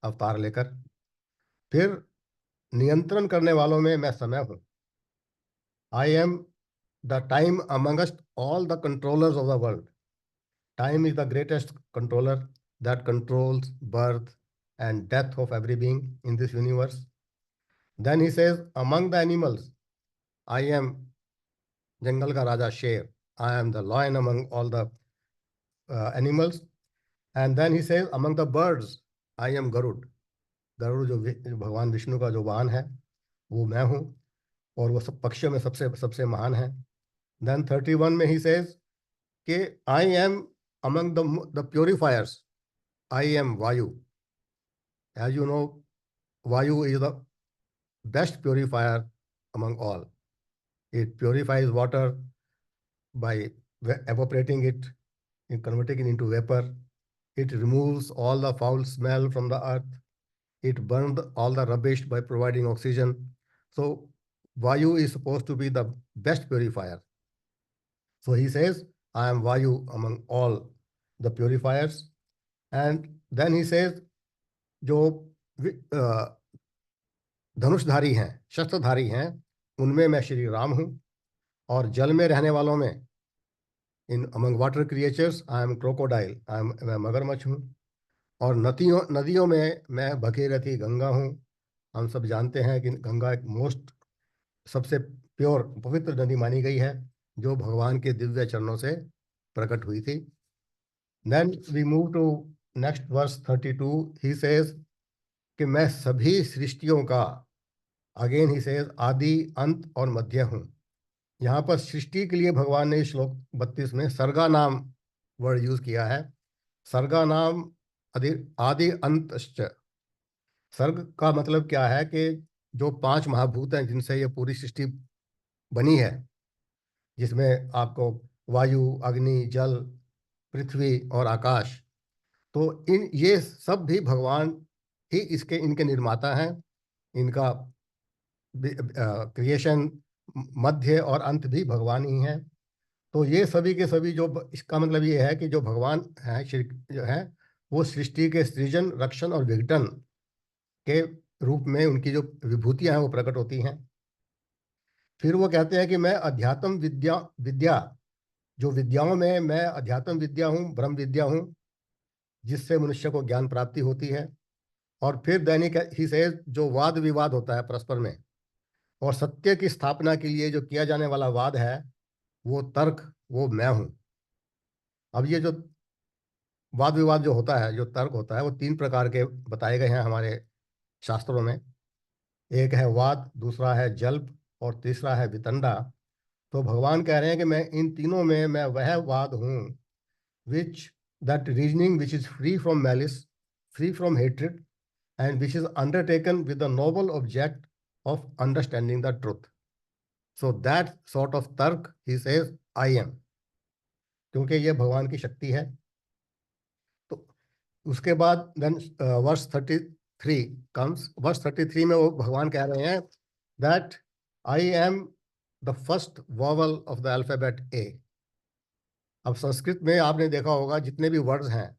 S1: अवतार लेकर। फिर नियंत्रण करने वालों में मैं समय हूँ। I am the time amongst all the controllers of the world. Time is the greatest controller that controls birth and death of every being in this universe. Then he says among the animals I am जंगल का राजा शेर। I am the lion among all the animals. And then he says among the birds I am Garuda. Garuda जो भगवान विष्णु का जो वाहन है वो मैं हूँ, और वो सब पक्षियों में सबसे सबसे महान है। देन 31 में ही सेज कि I M among the purifiers I am वायु। एज यू नो, वायु is the best purifier among all. It purifiers water by evaporating it and converting it into vapor. It removes all the foul smell from the earth. It burns all the rubbish by providing oxygen. So Vayu is supposed to be the best purifier. So he says, I am Vayu among all the purifiers. And then he says, जो धनुषधारी हैं, शस्त्रधारी हैं, उनमें मैं श्री राम हूँ, और जल में रहने वालों में in among water creatures I am crocodile, मैं मगरमच्छ हूँ, और नदियों नदियों में मैं भगीरथी गंगा हूँ। हम सब जानते हैं कि गंगा एक मोस्ट सबसे प्योर पवित्र नदी मानी गई है, जो भगवान के दिव्य चरणों से प्रकट हुई थी। Then we move to next verse 32। He says कि मैं सभी सृष्टियों का, अगेन ही सेज, आदि अंत और मध्य हूँ। यहाँ पर सृष्टि के लिए भगवान ने श्लोक 32 में सर्गा नाम वर्ड यूज किया है। सर्गा नाम आदि आदि अंतश्च। सर्ग का मतलब क्या है कि जो 5 महाभूत हैं जिनसे ये पूरी सृष्टि बनी है, जिसमें आपको वायु, अग्नि, जल, पृथ्वी और आकाश, तो ये सब भी भगवान ही इनके निर्माता हैं। इनका क्रिएशन, मध्य और अंत भी भगवान ही हैं। तो ये सभी के सभी इसका मतलब ये है कि जो भगवान हैं, श्री जो है, वो सृष्टि के सृजन, रक्षण और विघटन के रूप में उनकी जो विभूतियां हैं वो प्रकट होती हैं। फिर वो कहते हैं कि मैं अध्यात्म विद्या विद्या जो विद्याओं में मैं अध्यात्म विद्या हूँ, ब्रह्म विद्या हूँ, जिससे मनुष्य को ज्ञान प्राप्ति होती है। और फिर दैनिक ही से जो वाद विवाद होता है परस्पर में, और सत्य की स्थापना के लिए जो किया जाने वाला वाद है, वो तर्क, वो मैं हूँ। अब ये जो वाद विवाद जो होता है, जो तर्क होता है, वो 3 प्रकार के बताए गए हैं हमारे शास्त्रों में। एक है वाद, दूसरा है जल्प, और तीसरा है वितंडा। तो भगवान कह रहे हैं कि मैं इन तीनों में मैं वह वाद हूँ, which that reasoning which is free from malice, free from hatred, and which is undertaken with the noble object of understanding the truth. So that sort of tark, he says, I am, क्योंकि ये भगवान की शक्ति है। तो उसके बाद then वर्स 33 comes। वर्स 33 में वो भगवान कह रहे हैं that I am the first vowel of the alphabet A। अब संस्कृत में आपने देखा होगा जितने भी वर्ड्स हैं,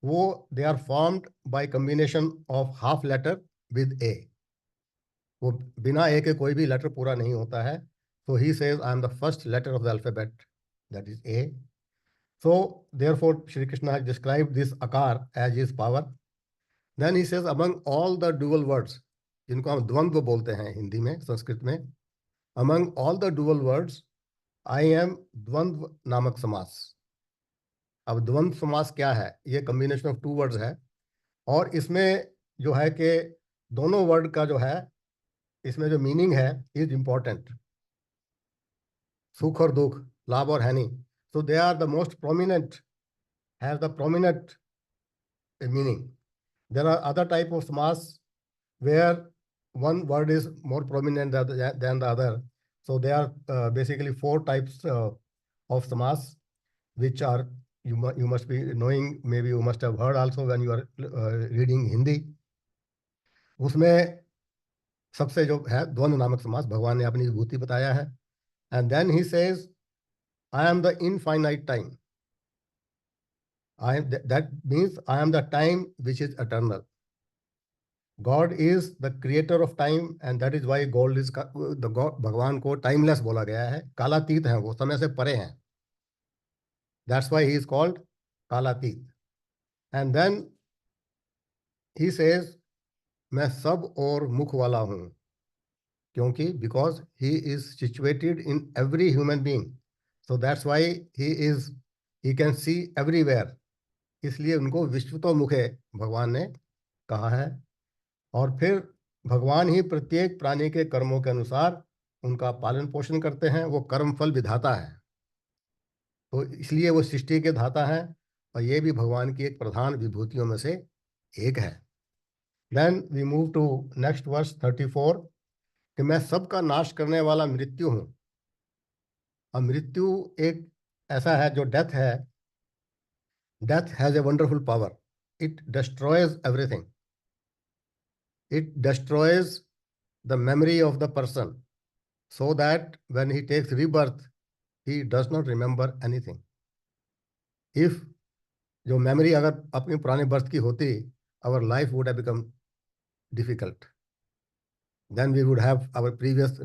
S1: वो they are formed by combination of half letter with A. वो बिना ए के कोई भी लेटर पूरा नहीं होता है। So he says, I am the first letter of the alphabet, that is A. So therefore, Shri Krishna has described this akar as his power. Then he says, among all the dual words, जिनको हम द्वंद्व बोलते हैं हिंदी में, संस्कृत में, among all the dual words, I am द्वंद्व नामक समास। अब द्वंद्व समास क्या है? ये कम्बिनेशन ऑफ 2 वर्ड्स है, और इसमें जो है कि दोनों वर्ड का जो है, इसमें जो मीनिंग है इज इम्पोर्टेंट। सुख और दुख, लाभ और हानि, so they are the most prominent, have the prominent meaning. There are other type of samas where one word is more prominent than the other. So there are basically 4 types of samas, which are you must be knowing, maybe you must have heard also when you are reading Hindi. उसमें सबसे जो है द्वंद्व नामक समास, भगवान ने अपनी विभूति बताया है। And then he says, I am the infinite time. That means I am the time which is eternal. God is the creator of time, and that is why God is the God, भगवान को टाइमलेस बोला गया है। कालातीत हैं, वो समय से परे हैं। That's why he is called कालातीत. And then he says, मैं सब और मुख वाला हूँ, क्योंकि because he is situated in every human being, so that's why he can see everywhere. इसलिए उनको विश्वतोमुखे भगवान ने कहा है। और फिर भगवान ही प्रत्येक प्राणी के कर्मों के अनुसार उनका पालन पोषण करते हैं। वो कर्म फल विधाता है, तो इसलिए वो सृष्टि के धाता हैं, और ये भी भगवान की एक प्रधान विभूतियों में से एक है। Then we move to next verse 34 कि मैं सबका नाश करने वाला मृत्यु हूँ। अब मृत्यु एक ऐसा है जो डेथ है। Death has a wonderful power, it destroys everything. It destroys the memory of the person, so that when he takes rebirth, he does not remember anything. If जो memory अगर अपने पुराने बर्थ की होती, our life would have become difficult. then we would have our previous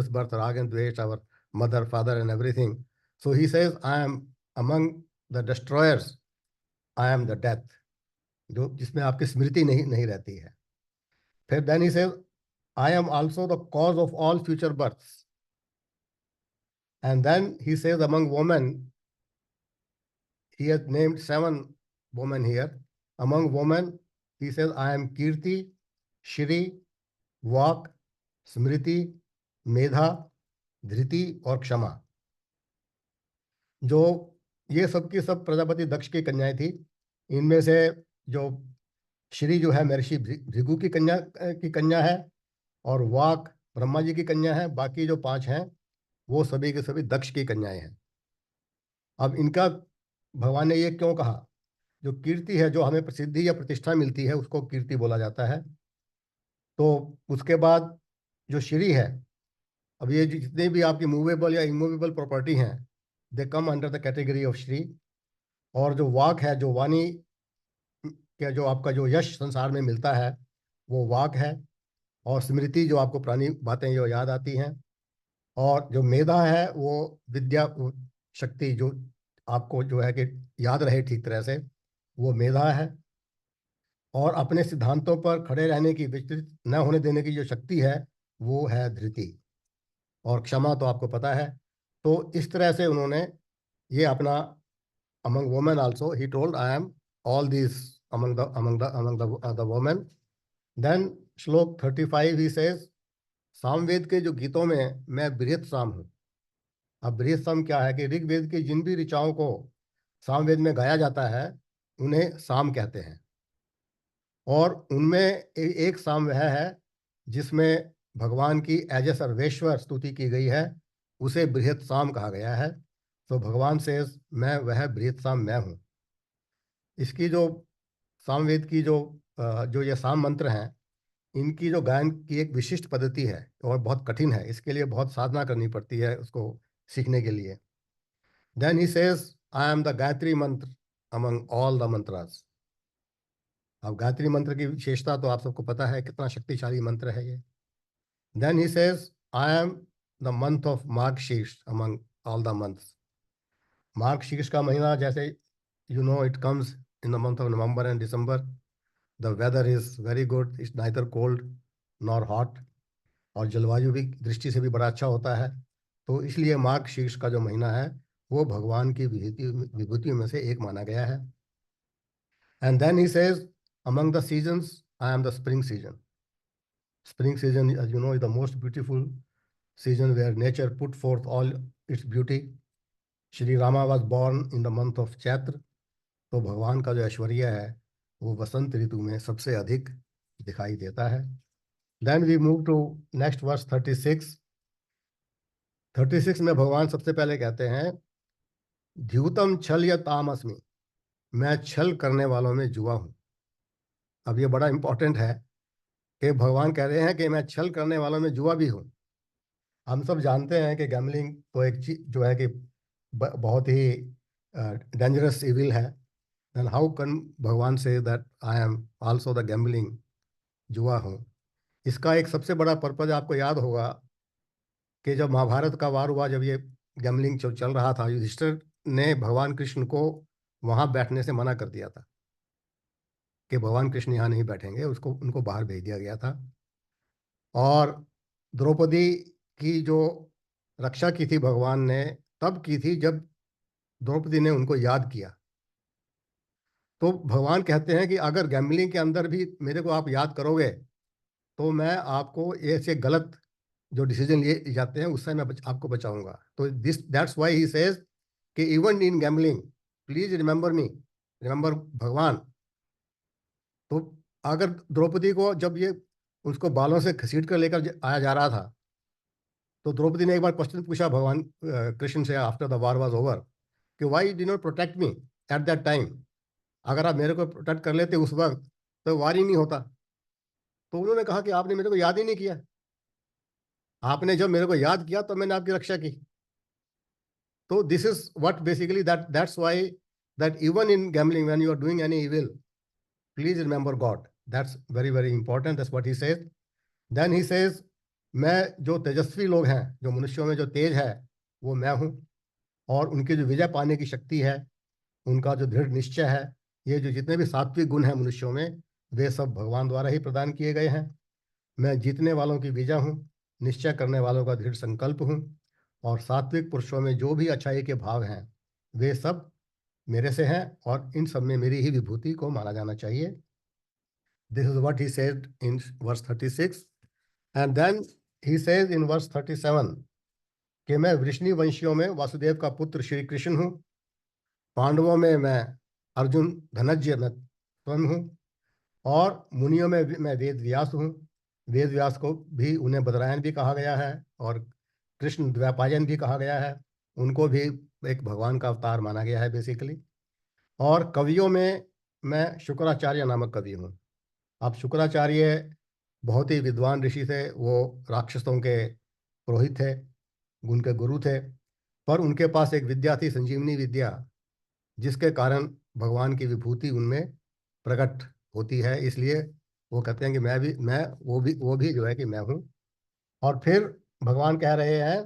S1: birth, rag and dvesh, our mother, father, and everything. So he says, I am among the destroyers, I am the death, जो जिसमें आपकी स्मृति नहीं रहती है. फिर then he says, I am also the cause of all future births. And then he says, among women, he has named 7 women here. Among women, he says, I am Kirti, Shri, Vak, Smriti, Medha, धृति और क्षमा. जो ये सब की सब प्रजापति दक्ष की कन्याएं थी. इनमें से जो श्री जो है महर्षि भृगु की कन्या है, और वाक ब्रह्मा जी की कन्या है. बाकी जो 5 हैं वो सभी के सभी दक्ष की कन्याएं हैं. अब इनका भगवान ने ये क्यों कहा? जो कीर्ति है, जो हमें प्रसिद्धि या प्रतिष्ठा मिलती है, उसको कीर्ति बोला जाता है. तो उसके बाद जो श्री है, अब ये जितने भी आपकी मूवेबल या इमूवेबल प्रॉपर्टी हैं, they come under the category of Shri. और जो वाक है, जो वाणी क्या, जो आपका जो यश संसार में मिलता है, वो वाक है. और स्मृति, जो आपको पुरानी बातें जो याद आती हैं. और जो मेधा है, वो विद्या शक्ति, जो आपको जो है कि याद रहे ठीक तरह से, वो मेधा है. और अपने सिद्धांतों पर खड़े रहने की, विचलित न होने देने की जो शक्ति है, वो है धृति. और क्षमा तो आपको पता है. तो इस तरह से उन्होंने ये अपना among women also he told, I am all these among the women. Then श्लोक 35 he says, सामवेद के जो गीतों में मैं बृहत साम हूँ. अब बृहत साम क्या है कि ऋग्वेद की जिन भी ऋचाओं को सामवेद में गाया जाता है, उन्हें साम कहते हैं. और उनमें एक साम वह है जिसमें भगवान की एज ए सर्वेश्वर स्तुति की गई है, उसे बृहत साम कहा गया है. तो भगवान से मैं वह बृहत साम मैं हूँ. इसकी जो सामवेद की जो ये साम मंत्र हैं, इनकी जो गायन की एक विशिष्ट पद्धति है और बहुत कठिन है. इसके लिए बहुत साधना करनी पड़ती है उसको सीखने के लिए. Then he says, I am the Gayatri mantra among all the mantras. अब गायत्री मंत्र की विशेषता तो आप सबको पता है, कितना शक्तिशाली मंत्र है ये. Then he says, I am the month of Margashirsha among all the months. Margashirsha का महीना, जैसे you know, it comes in the month of November and December. The weather is very good, it's neither cold nor hot. और जलवायु भी दृष्टि से भी बड़ा अच्छा होता है. तो इसलिए मार्गशीर्ष का जो महीना है, वो भगवान की विभूतियों में से एक माना गया है. And then he says, among the seasons I am the spring season. Spring season, as you know, is the most beautiful season where nature put forth all its beauty. Shri Rama was born in the month of Chaitra. तो भगवान का जो ऐश्वर्य है, वो वसंत ऋतु में सबसे अधिक दिखाई देता है. Then we move to next verse 36. 36 में भगवान सबसे पहले कहते हैं, द्यूतम छल या तामस्मि, मैं छल करने वालों में जुआ हूँ. अब ये बड़ा इंपॉर्टेंट है कि भगवान कह रहे हैं कि मैं छल करने वालों में जुआ भी हूँ. हम सब जानते हैं कि गैम्बलिंग तो एक चीज जो है कि बहुत ही डेंजरस इविल है. देन हाउ कैन भगवान say that I am also the gambling, जुआ हूँ. इसका एक सबसे बड़ा पर्पज आपको याद होगा कि जब महाभारत का वार हुआ, जब ये गैम्बलिंग चल रहा था, युधिष्ठिर ने भगवान कृष्ण को वहाँ बैठने से मना कर दिया था कि भगवान कृष्ण यहाँ नहीं बैठेंगे. उनको बाहर भेज दिया गया था. और द्रौपदी की जो रक्षा की थी भगवान ने, तब की थी जब द्रौपदी ने उनको याद किया. तो भगवान कहते हैं कि अगर गैम्बलिंग के अंदर भी मेरे को आप याद करोगे, तो मैं आपको ऐसे गलत जो डिसीजन लिए जाते हैं उससे मैं आपको बचाऊंगा. तो दैट्स व्हाई ही सेज कि even in gambling please remember me, remember भगवान. तो अगर द्रौपदी को जब ये उसको बालों से घसीट कर लेकर आया जा रहा था, तो द्रौपदी ने एक बार क्वेश्चन पूछा भगवान कृष्ण से after the war was over कि why did not protect me at that time. अगर आप मेरे को प्रोटेक्ट कर लेते उस वक्त, तो वार ही नहीं होता. तो उन्होंने कहा कि आपने मेरे को याद ही नहीं किया. आपने जब मेरे को याद किया तो मैंने आपकी रक्षा की. तो this is what basically that's why that even in gambling when you are doing any evil, please remember God. That's very, very important. That's what he says. Then he says, मैं जो तेजस्वी लोग हैं, जो मनुष्यों में जो तेज है, वो मैं हूँ। और उनकी जो विजय पाने की शक्ति है, उनका जो दृढ़ निश्चय है, ये जो जितने भी सात्विक गुण हैं मनुष्यों में, वे सब भगवान द्वारा ही प्रदान किए गए हैं। मैं जीतने वालों की विजय हूँ, निश्चय करने वालों का दृढ़ संकल्प हूँ। और सात्विक पुरुषों में जो भी अच्छाई के भाव हैं, वे सब मेरे से हैं, और इन सब में मेरी ही विभूति को माना जाना चाहिए। This is what he said in verse 36। And then he says in verse 37 कि मैं वृष्णि वंशियों में वासुदेव का पुत्र श्री कृष्ण हूँ, पांडवों में मैं अर्जुन धनंजय मैं स्वयं हूँ, और मुनियों में मैं वेद व्यास हूँ। वेद व्यास को भी उन्हें बदरायन भी कहा गया है, और कृष्ण द्वैपायन भी कहा गया है, उनको भी एक भगवान का अवतार माना गया है बेसिकली। और कवियों में मैं शुक्राचार्य नामक कवि हूँ। अब शुक्राचार्य बहुत ही विद्वान ऋषि थे, वो राक्षसों के पुरोहित थे, उनके गुरु थे, पर उनके पास एक विद्या थी, संजीवनी विद्या, जिसके कारण भगवान की विभूति उनमें प्रकट होती है। इसलिए वो कहते हैं कि मैं वो भी जो है कि मैं हूँ। और फिर भगवान कह रहे हैं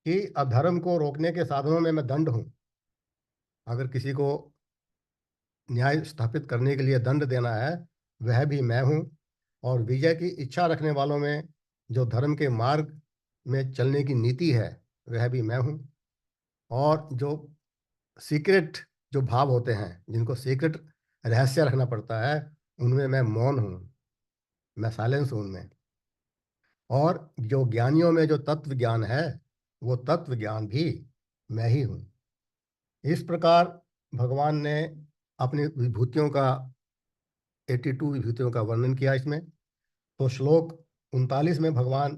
S1: कि अधर्म को रोकने के साधनों में मैं दंड हूँ। अगर किसी को न्याय स्थापित करने के लिए दंड देना है, वह भी मैं हूँ। और विजय की इच्छा रखने वालों में जो धर्म के मार्ग में चलने की नीति है, वह भी मैं हूँ। और जो सीक्रेट जो भाव होते हैं, जिनको सीक्रेट रहस्य रखना पड़ता है, उनमें मैं मौन हूँ, मैं साइलेंस हूँ उनमें। और जो ज्ञानियों में जो तत्व ज्ञान है, वो तत्व ज्ञान भी मैं ही हूँ। इस प्रकार भगवान ने अपनी विभूतियों का 82 विभूतियों का वर्णन किया इसमें। तो श्लोक 39 में भगवान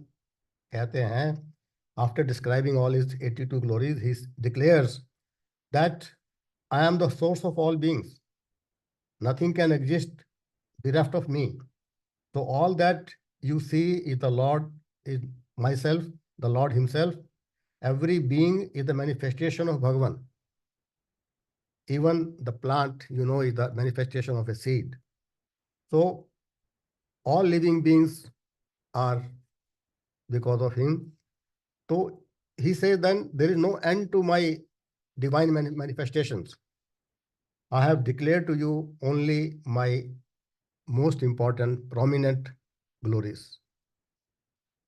S1: कहते हैं, after describing all his 82 glories, he declares that I am the source of all beings, nothing can exist bereft of me. So all that you see is the Lord, is myself, the Lord himself. Every being is the manifestation of Bhagavan. Even the plant, is the manifestation of a seed. So all living beings are because of him. So he says then there is no end to my divine manifestations. I have declared to you only my most important, prominent glories.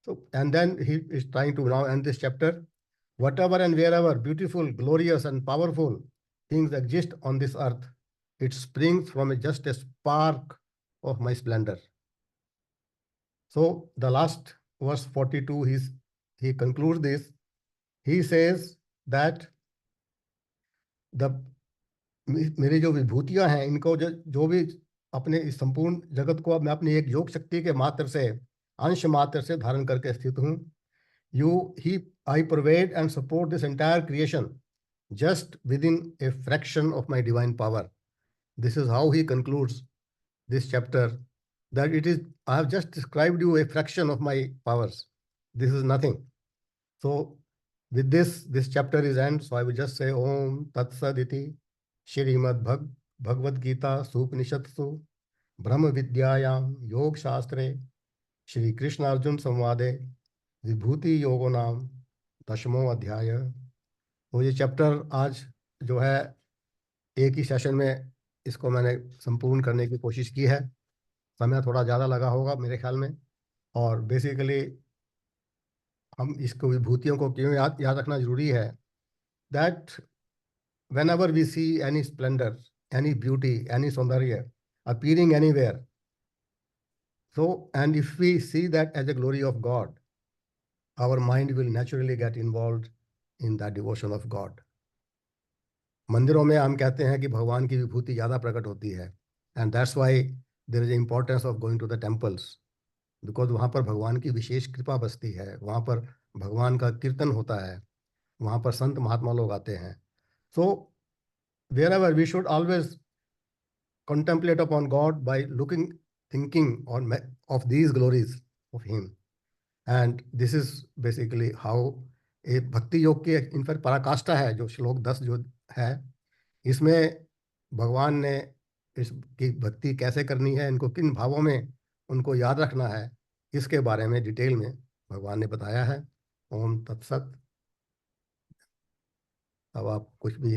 S1: So, and then he is trying to now end this chapter. Whatever and wherever beautiful, glorious, and powerful things exist on this earth, it springs from just a spark of my splendor. So, the last verse 42, he concludes this. He says that the मेरी जो विभूतियां हैं, इनको जो भी अपने इस संपूर्ण जगत को मैं अपनी एक योग शक्ति के मात्र से, अंश मात्र से धारण करके स्थित हूँ। I pervade and support this entire creation just within a fraction of my divine power. This is how he concludes this chapter, that I have just described you a fraction of my powers. This is nothing. So with this chapter is end. So I will just say Om Tat Saditi Shrimad Bhagavad Gita Supnishatsu Brahma Vidyayam Yog Shastre Shri Krishna Arjun Samvade विभूति योगो नाम 10वां अध्याय। तो ये चैप्टर आज जो है एक ही सेशन में इसको मैंने संपूर्ण करने की कोशिश की है। समय थोड़ा ज़्यादा लगा होगा मेरे ख्याल में। और बेसिकली हम इसको विभूतियों को क्यों याद रखना जरूरी है, that whenever we see any splendor, any beauty, any सौंदर्य appearing anywhere, so and if we see that as a glory of God, our mind will naturally get involved in the devotion of God. मंदिरों में हम कहते हैं कि भगवान की विभूति ज़्यादा प्रकट होती है, and that's why there is importance of going to the temples, because वहाँ पर भगवान की विशेष कृपा बसती है, वहाँ पर भगवान का कीर्तन होता है, वहाँ पर संत महात्मा लोग आते हैं। सो wherever we should always contemplate upon God by thinking of these glories of Him. And this is basically how a भक्ति योग की इनफैक्ट पराकाष्ठा है, जो श्लोक 10 जो है, इसमें भगवान ने इसकी भक्ति कैसे करनी है, इनको किन भावों में उनको याद रखना है, इसके बारे में डिटेल में भगवान ने बताया है। ओम तत्सत। अब आप कुछ भी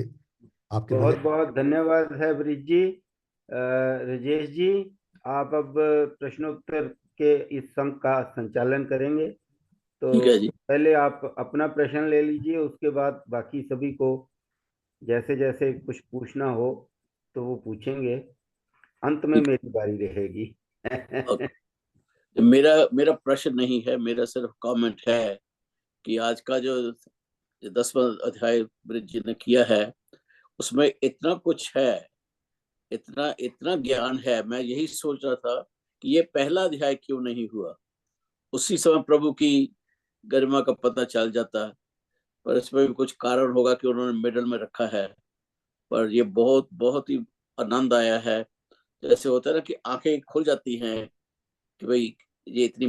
S1: आपके
S3: बहुत
S1: नजर।
S3: बहुत धन्यवाद है ब्रिज जी। राजेश जी, आप अब प्रश्नोत्तर के इस संघ का संचालन करेंगे, तो
S2: ठीक है जी।
S3: पहले आप अपना प्रश्न ले लीजिए, उसके बाद बाकी सभी को जैसे जैसे कुछ पूछना हो तो वो पूछेंगे, अंत में
S2: ठीक।
S3: मेरी बारी रहेगी।
S2: और मेरा मेरा प्रश्न नहीं है, मेरा सिर्फ कमेंट है कि आज का जो 10वां अध्याय ब्रिज जी ने किया है, उसमें इतना कुछ है, इतना इतना ज्ञान है। मैं यही सोच रहा था कि ये पहला अध्याय क्यों नहीं हुआ, उसी समय प्रभु की गरिमा का पता चल जाता। पर इसमें भी कुछ कारण होगा कि उन्होंने मिडल में रखा है। पर ये बहुत बहुत ही आनंद आया है। जैसे होता है ना कि आंखें खुल जाती हैं कि भाई ये इतनी